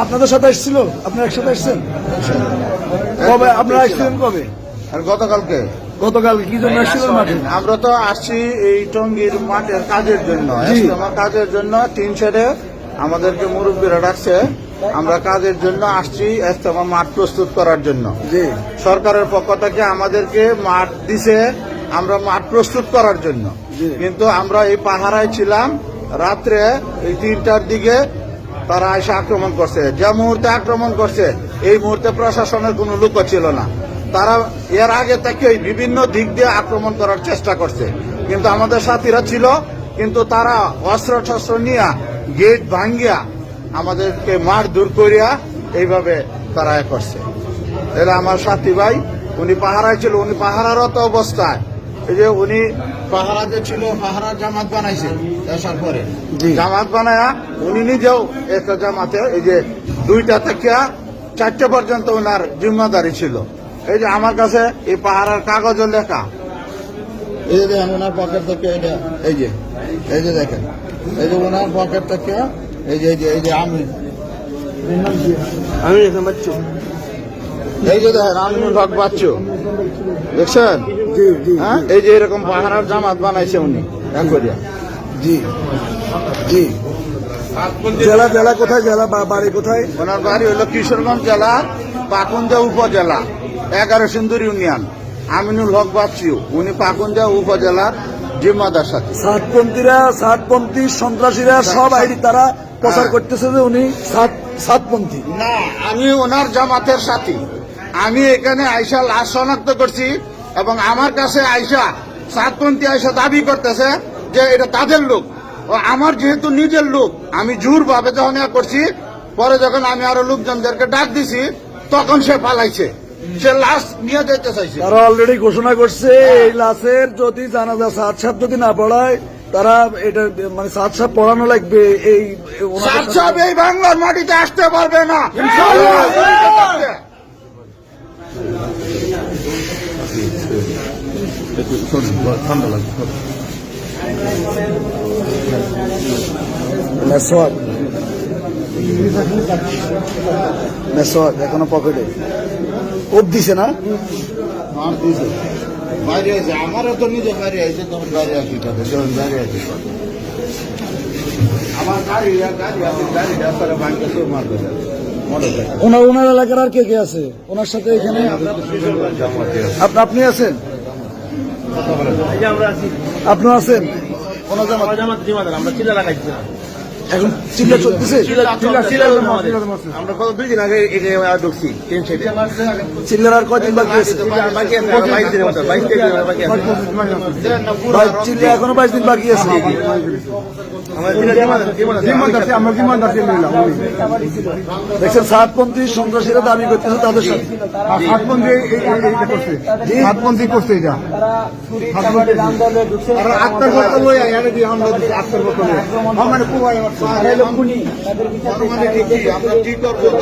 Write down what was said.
আপনাদের সাথে এসেছিল? আপনারা একসাথে এসেছেন? কবে আপনারা এসেছিলেন? কবে? আর গতকালকে গতকাল কি জন্য এসেছিলেন মাঠে? আমরা তো আসছি এই টঙ্গীর মাঠের কাজের জন্য, আমার কাজের জন্য। 3 সেটে আমাদেরকে মুরব্বীরা ডাকছে, আমরা কাজের জন্য আসছি ইজতেমা মাঠ প্রস্তুত করার জন্য। সরকারের পক্ষ থেকে আমাদেরকে মাঠ দিছে, আমরা মাঠ প্রস্তুত করার জন্য। কিন্তু আমরা এই পাহারায় ছিলাম। রাত্রে এই 3টার দিকে তারা এসে আক্রমণ করছে। যে মুহূর্তে আক্রমণ করছে এই মুহূর্তে প্রশাসনের কোনো লোক ছিল না। তারা এর আগে থেকে বিভিন্ন দিক দিয়ে আক্রমণ করার চেষ্টা করছে, কিন্তু আমাদের সাথীরা ছিল, কিন্তু তারা অস্ত্র শস্ত্র নিয়ে গেট ভাঙ্গিয়া আমাদেরকে মারধর করিয়া এইভাবে তারা করছে। এরা আমার সাথী ভাই, উনি পাহারায় ছিল, উনি পাহারারত অবস্থায় এই যে উনি পাহারা যে ছিল, পাহারার জামাত বানাইছে। আসার পরে জামাত বানায়া উনি নিজেও একটা জামাতে এই যে 2টা থেকে 4টে পর্যন্ত ওনার জিম্মাদারি ছিল। এই যে আমার কাছে এই পাহারার কাগজও লেখা, এই যে দেখেন ওনার পকেট থেকে, এটা এই যে দেখেন, এই যে ওনার পকেট থেকে এই যে আমি বাচ্চু, এই যে দেখেন আমিনুল হক বাচ্চু, দেখছেন? হ্যাঁ, এই যে এরকম পাহারার জামাত বানাইছে উনি করিয়া। জেলা জেলা কোথায়? জেলা বাড়ি কোথায়? ওনার বাড়ি হলো কিশোরগঞ্জ জেলা পাকুন্দা উপজেলা 11 সিন্দুর ইউনিয়ন। আমিনুল হক বাচ্চু, উনি পাকুন্দা উপজেলার জিম্মাদার সাথে। সাতপন্থী সন্ত্রাসীরা সব আইডি তারা প্রচার করতেছে যে উনি সাতপন্থী। না, আমি ওনার জামাতের সাথী। আমি এখানে আইসা লাশ শনাক্ত করছি এবং আমার কাছে আইসা সাতপন্থী আইসা দাবি করতেছে যে এটা তাদের লোক। ও আমার যেহেতু নিজের লোক, আমি জোর ভাবে যখন করছি, পরে যখন আমি আরো লোকজনদেরকে ডাক দিছি তখন সে পালাইছে, সে লাশ নিয়ে যেতে চাইছে। তারা অলরেডি ঘোষণা করছে এই লাশের যদি জানাজা সাত সাহেব যদি না পড়ায় তারা এটা মানে সাত সাহেব পড়ানো লাগবে। এই সাত সাহেব এই বাংলার মাটিতে আসতে পারবে না। ঠান্ডা লাগছে। এখনো পকেটে কোপ দিছে না? বাইরে আছে, আমারও তো নিজে বাইরে আছে, তোমার বাইরে আছি, বাইরে আছি। আমার গাড়িটা ভাঙতে মারবে। ওনার এলাকার আর কে কে আছে ওনার সাথে? এখানে আপনি আছেন? আপনি আছেন? আমরা চিল্লা লাগাইছি, এখন চিল্লা চলতেছে। আমরা কত 2 দিন আগে ঢুকছি। চিল্লার আর কয়দিন বাকি আছে? চিল্লা এখনো 22 দিন বাকি আছে। দেখছেন সাতপন্থী সন্ত্রাসীরা দাবি করতেছে তাদের সাথে সাতপন্থী করছে এটা। আত্মার বোতলে আমরা কি করবো?